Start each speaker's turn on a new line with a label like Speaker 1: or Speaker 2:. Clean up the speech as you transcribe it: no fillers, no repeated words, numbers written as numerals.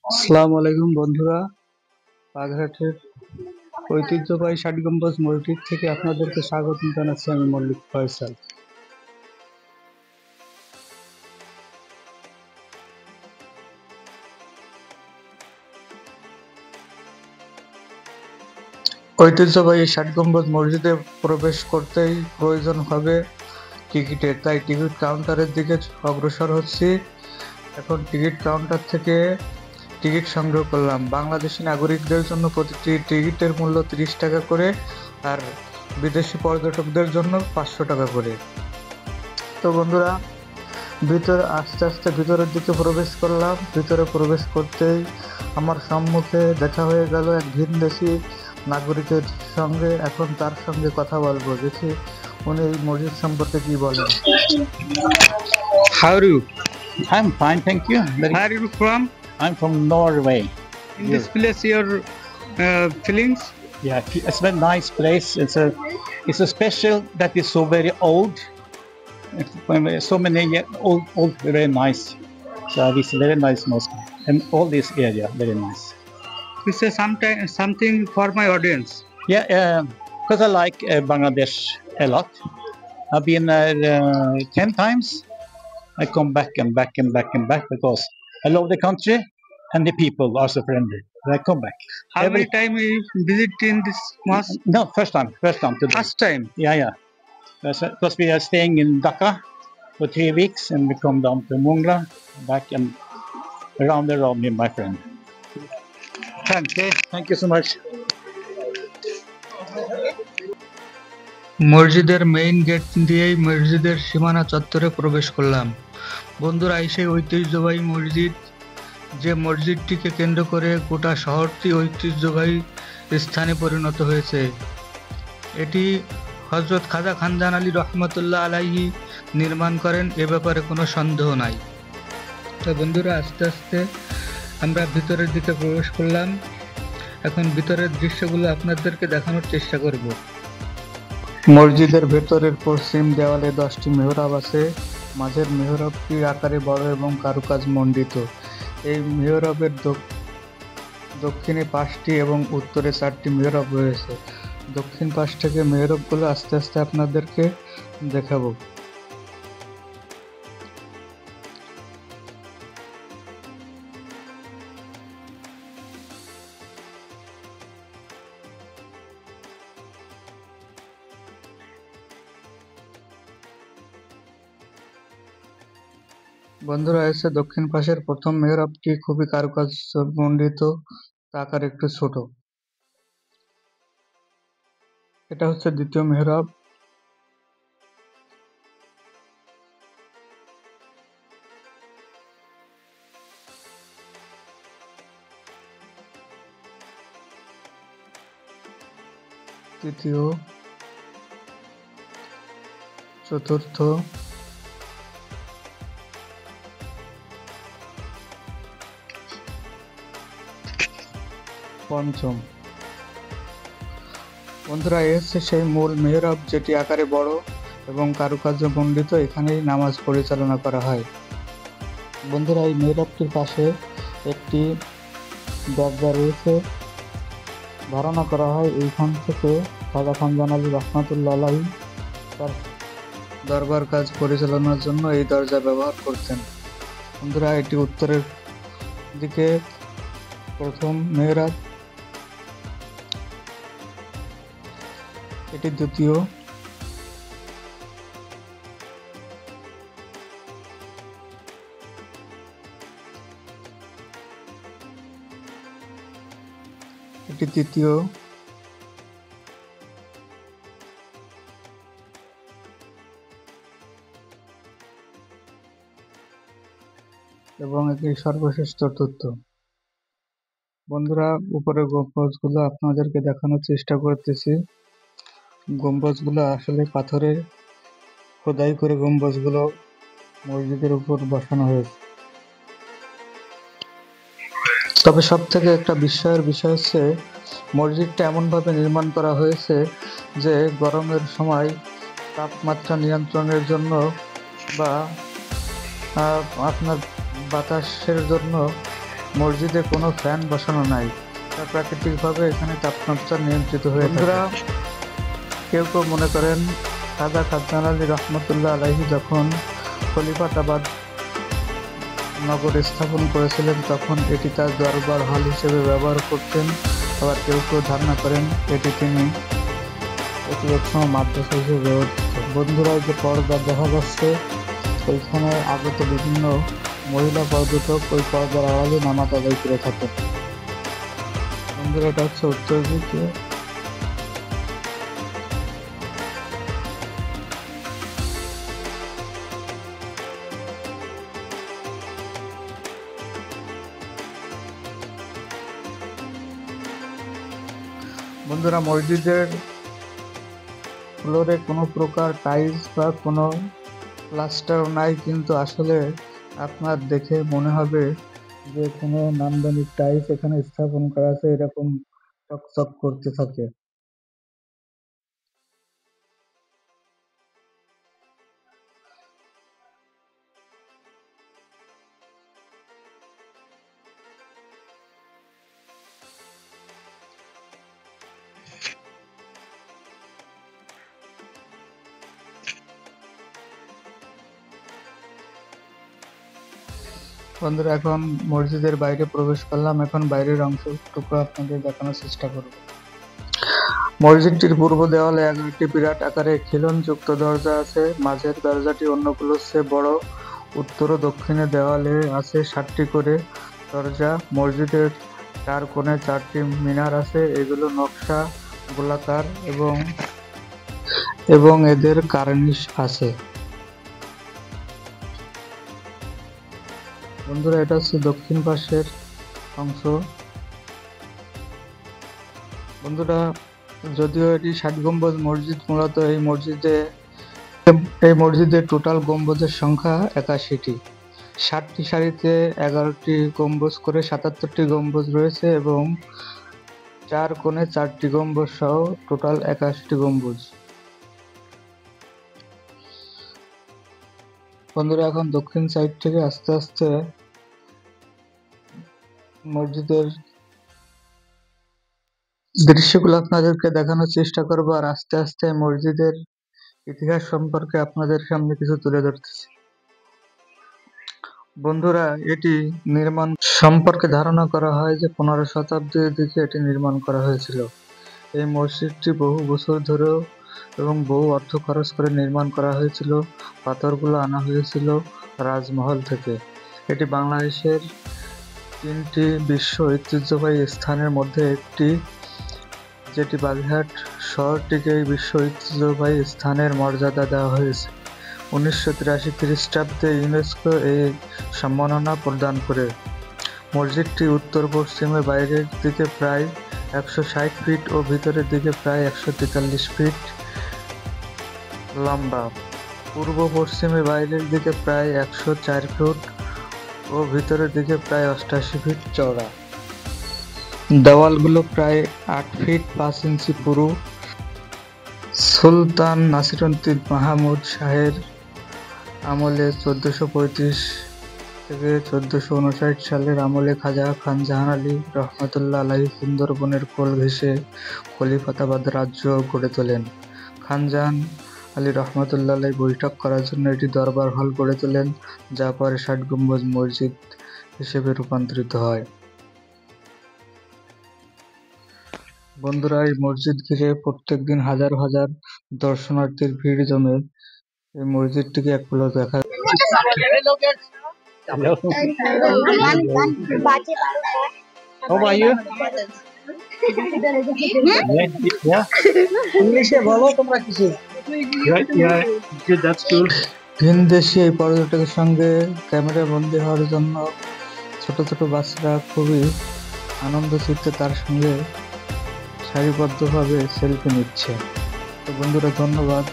Speaker 1: আসসালামু আলাইকুম বন্ধুরা, বাগেরহাটের ঐতিহ্যবাহী ষাট গম্বুজ মসজিদ থেকে আপনাদেরকে স্বাগত জানাচ্ছি আমি মল্লিক ফয়সাল। ঐতিহ্যবাহী ষাট গম্বুজ মসজিদে প্রবেশ করতেই প্রয়োজন হবে টিকিটের, তাই টিকিট কাউন্টারের দিকে অগ্রসর হচ্ছি। এখন টিকিট কাউন্টার থেকে টিকিট সংগ্রহ করলাম। বাংলাদেশি নাগরিকদের জন্য প্রতিটি টিকিটের মূল্য ৩০ টাকা করে, আর বিদেশি পর্যটকদের জন্য ৫০০ টাকা করে। তো বন্ধুরা, আস্তে আস্তে ভিতরের দিকে প্রবেশ করলাম। ভিতরে প্রবেশ করতেই আমার সম্মুখে দেখা হয়ে গেল এক ভিনদেশি নাগরিকের সঙ্গে। এখন তার সঙ্গে কথা বলবো, দেখি উনি এই মসজিদ সম্পর্কে কি বলেন। How are you?
Speaker 2: I'm fine, thank you.
Speaker 1: Where are you from?
Speaker 2: I'm from Norway.
Speaker 1: In this place, your feelings?
Speaker 2: Yeah, it's a very nice place. It's a special that is so very old. So many old, very nice. So it's very nice mosque, and all this area very nice.
Speaker 1: You say something for my audience.
Speaker 2: Yeah, because I like Bangladesh a lot. I've been there 10 times. I come back and back and back and back because I love the country and the people are so friendly. I come back.
Speaker 1: How many time you visit in this mosque?
Speaker 2: No, first time today.
Speaker 1: First time.
Speaker 2: Yeah. Because we are staying in Dhaka for 3 weeks and we come down to Mongla, back and around with my friend. Thank you so much.
Speaker 1: মসজিদের main gate দিয়েই মসজিদের সীমানা চত্বরে প্রবেশ করলাম। বন্ধুরা, এই সেই ঐতিহ্যবাহী মসজিদ, যে মসজিদটিকে কেন্দ্র করে গোটা শহরটি ঐতিহ্যবাহী স্থানে পরিণত হয়েছে। এটি হযরত খাজা খানজান আলী রহমতুল্লাহ আলাইহি নির্মাণ করেন, এ ব্যাপারে কোনো সন্দেহ নাই। তো বন্ধুরা, আস্তে আস্তে আমরা ভিতরের দিকে প্রবেশ করলাম। এখন ভিতরের দৃশ্যগুলো আপনাদেরকে দেখানোর চেষ্টা করব। মসজিদের ভেতরের পশ্চিম দেওয়ালে 10টি মেহরাব আছে। মাঝের মেহরাবটি আকারে বড় এবং কারুকাজ মণ্ডিত। এই মেহরাবের দক্ষিণে 5টি এবং উত্তরে 4টি মেহরাব রয়েছে। দক্ষিণ পাশ থেকে মেহরাবগুলো আস্তে আস্তে আপনাদেরকে দেখাবো। বন্ধুরা, এসে দক্ষিণ পাশের প্রথম মেহরাবটি খুবই কারুকাজ মণ্ডিত, আকার একটু ছোট। এটা হচ্ছে দ্বিতীয় মেহরাব। তৃতীয়, চতুর্থ, পঞ্চম। বন্ধুরা, এই হচ্ছে সেই মূল মেহরাব, যেটি আকারে বড় এবং কারুকার্য মণ্ডিত। এখানেই নামাজ পরিচালনা করা হয়। বন্ধুরা, এই মেহরাবটির পাশে একটি দরজা রয়েছে। ধারণা করা হয় এইখান থেকে খাজা খানজান আলী রহমতুল্লাহ আলাইহি তার দরবার কাজ পরিচালনার জন্য এই দরজা ব্যবহার করতেন। বন্ধুরা, এটি উত্তরের দিকে প্রথম মেহরাব, এটি দ্বিতীয়, এটি তৃতীয়, এবং এটি সর্বশেষ চতুর্থ। বন্ধুরা, উপরের গম্বুজগুলো আপনাদেরকে দেখানোর চেষ্টা করতেছি। গম্বুজগুলো আসলে পাথরে খোদাই করে গম্বুজগুলো মসজিদের উপর বসানো হয়েছে। তবে সব থেকে একটা বিস্ময়ের বিষয় হচ্ছে মসজিদটা এমনভাবে নির্মাণ করা হয়েছে যে গরমের সময় তাপমাত্রা নিয়ন্ত্রণের জন্য বা আপনার বাতাসের জন্য মসজিদে কোনো ফ্যান বসানো নাই, তা প্রাকৃতিকভাবে এখানে তাপমাত্রা নিয়ন্ত্রিত হয়ে থাকে। কেউ কেউ মনে করেন খাজা খান আলী রহমতুল্লাহ আলাইহি যখন খলিফাতাবাদ নগর স্থাপন করেছিলেন তখন এটি তার দরবার হল হিসেবে ব্যবহার করতেন। আবার কেউ কেউ ধারণা করেন এটি একসময় মাদ্রাসা হিসেবে ব্যবহৃত। বন্ধুরা, যে পর্দা দেখা যাচ্ছে ওইখানে আগত বিভিন্ন মহিলা পর্যটক ওই পর্দার আড়ালে নামাজ আদায় করে থাকেন। বন্ধুরা, এটা হচ্ছে উত্তর দিকে। বন্ধুরা, মসজিদের ফ্লোরে কোনো প্রকার টাইলস বা কোনো প্লাস্টার নাই, কিন্তু আসলে আপনার দেখে মনে হবে যে কোনো নান্দনিক টাইলস এখানে স্থাপন করা আছে, এরকম চকচক করতে থাকে। বন্ধুরা, এখন মসজিদের বাইরে প্রবেশ করলাম। এখন বাইরের অংশটুকু আপনাদের দেখানোর চেষ্টা করব। মসজিদটির পূর্ব দেওয়ালে 11টি বিরাট আকারে খিলনযুক্ত দরজা আছে। মাঝের দরজাটি অন্যগুলোর চেয়ে বড়। উত্তর ও দক্ষিণে দেওয়ালে আছে 7টি করে দরজা। মসজিদের 4 কোণে 4টি মিনার আছে। এগুলো নকশা গোলাকার এবং এদের কার্নিশ আছে। বন্ধুরা, এটা হচ্ছে দক্ষিণ পাশের অংশ। বন্ধুরা, যদিও এটি 60 গম্বুজ মসজিদ, মূলত এই মসজিদে টোটাল গম্বুজের সংখ্যা 81টি। 60টি সারিতে 11টি গম্বুজ করে 77টি গম্বুজ রয়েছে এবং 4 কোণে 4টি গম্বুজ সহ টোটাল 81টি গম্বুজ। বন্ধুরা, এখন দক্ষিণ সাইড থেকে আস্তে আস্তে মসজিদের দৃশ্যগুলো আপনাদেরকে দেখানোর চেষ্টা করবো, আর আস্তে আস্তে মসজিদের ইতিহাস সম্পর্কে আপনাদের সামনে কিছু তুলে ধরতেছি। বন্ধুরা, এটি নির্মাণ সম্পর্কে ধারণা করা হয় যে 15 শতাব্দীর দিকে এটি নির্মাণ করা হয়েছিল। এই মসজিদটি বহু বছর ধরেও এবং বহু অর্থ খরচ করে নির্মাণ করা হয়েছিল। পাথরগুলো আনা হয়েছিল রাজমহল থেকে। এটি বাংলাদেশের 3টি বিশ্ব ঐতিহ্যবাহী স্থানের মধ্যে একটি, যেটি বাগেরহাট শহরটিকে বিশ্ব ঐতিহ্যবাহী স্থানের মর্যাদা দেওয়া হয়েছে। 1983 খ্রিস্টাব্দে ইউনেস্কো এই সম্মাননা প্রদান করে। মসজিদটি উত্তর পশ্চিমে বাইরের দিকে প্রায় 160 ফিট ও ভিতরের দিকে প্রায় 143 ফিট লম্বা। পূর্ব পশ্চিমে বাইরের দিকে প্রায় 104 ফুট ও ভিতরের দিকে প্রায় 88 ফিট চওড়া। দেওয়ালগুলো প্রায় 8 ফিট 5 ইঞ্চি পুরু। সুলতান নাসিরউদ্দিন মাহমুদ শাহের আমলে 1435 থেকে 1459 সালের আমলে খাজা খান আলী রহমতুল্লাহ আলাইহি সুন্দরবনের কোল ঘেঁষে খলিফাতাবাদ রাজ্য গড়ে তোলেন। খান আলী রহমতুল্লাহ আলাইহি বৈঠক করার জন্য এটি দরবার হল গড়ে তোলেন, যা পরে 60 গম্বুজ মসজিদ হিসেবে রূপান্তরিত হয়। বন্ধুরা, এই মসজিদ ঘিরে প্রত্যেক দিন হাজার হাজার দর্শনার্থীর ভিড় জমে। এই মসজিদটিকে এক পলক দেখা
Speaker 2: Hello. How are you? Yeah.
Speaker 3: ইংলিশে বলো তোমরা কিছু।
Speaker 2: Yeah. Good. That's cool.
Speaker 1: ভিনদেশী এই পর্যটকের সঙ্গে ক্যামেরা বন্দী হওয়ার জন্য ছোট ছোট বাচ্চারা খুবই আনন্দ চিত্তে তার সঙ্গে সারিবদ্ধভাবে সেলফি নিচ্ছে। তো বন্ধুরা, ধন্যবাদ।